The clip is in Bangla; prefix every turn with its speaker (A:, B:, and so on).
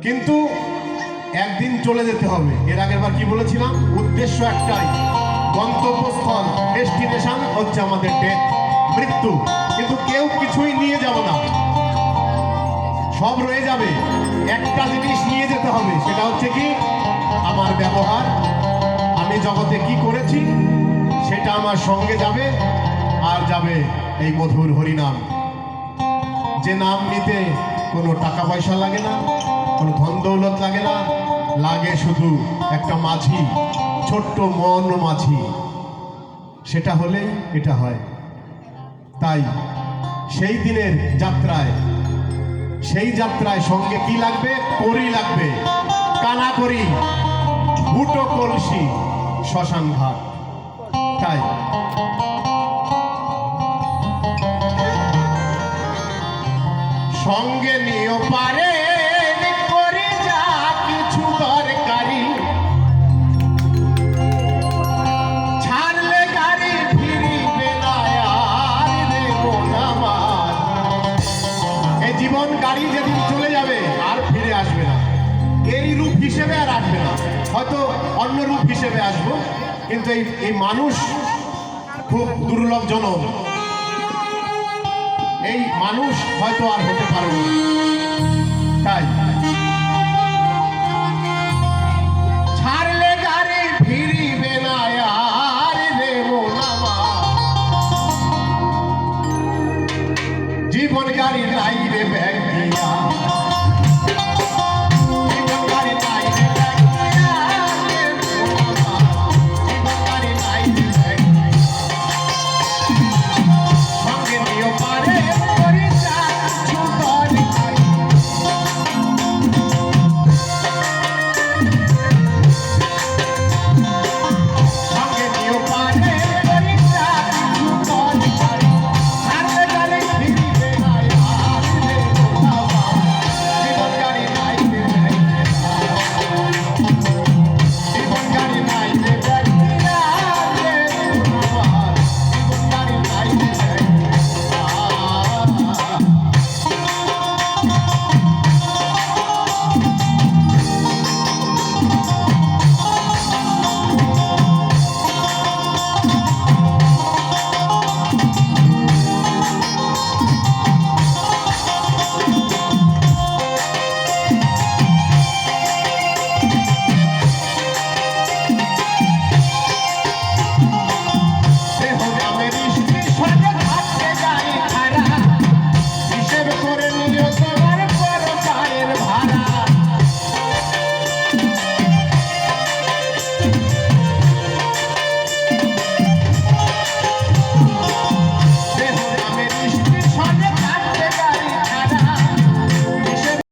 A: কিন্তু একদিন চলে যেতে হবে। এর আগের বার কি বলেছিলাম? উদ্দেশ্য একটাই, গন্তব্যস্থল, ডেস্টিনেশন হচ্ছে আমাদের ডেথ, মৃত্যু। কিন্তু কেউ কিছুই নিয়ে যাব না, সব রয়ে যাবে। একটা জিনিস নিয়ে যেতে হবে, সেটা হচ্ছে কি? আমার ব্যবহার। আমি জগতে কি করেছি সেটা আমার সঙ্গে যাবে, আর যাবে এই মধুর হরিনাম। যে নাম নিতে কোনো টাকা পয়সা লাগে না, কোনো ধন দৌলত লাগে না, লাগে শুধু একটা মাঝি, ছোট্ট মন মাঝি। সেটা হলেই এটা হয়। তাই সেই দিনের যাত্রায়, সেই যাত্রায় সঙ্গে কি লাগবে? করি লাগবে, কানা করি, বুটো কলসি, শ্মশান ঘাট। তাই সঙ্গে নিও পারে করে যা কিছু দরকারি, ছাড়লে গাড়ি ফিরিবে না আর রে মন আমার। এই জীবন গাড়ি যেদিন চলে যাবে আর ফিরে আসবে না, এই রূপ হিসেবে আর আসবে না, হয়তো অন্য রূপ হিসেবে আসবো। কিন্তু এই মানুষ খুব দুর্লভ জনম, এই মানুষ হয়তো আর হতে পারবে না। তাই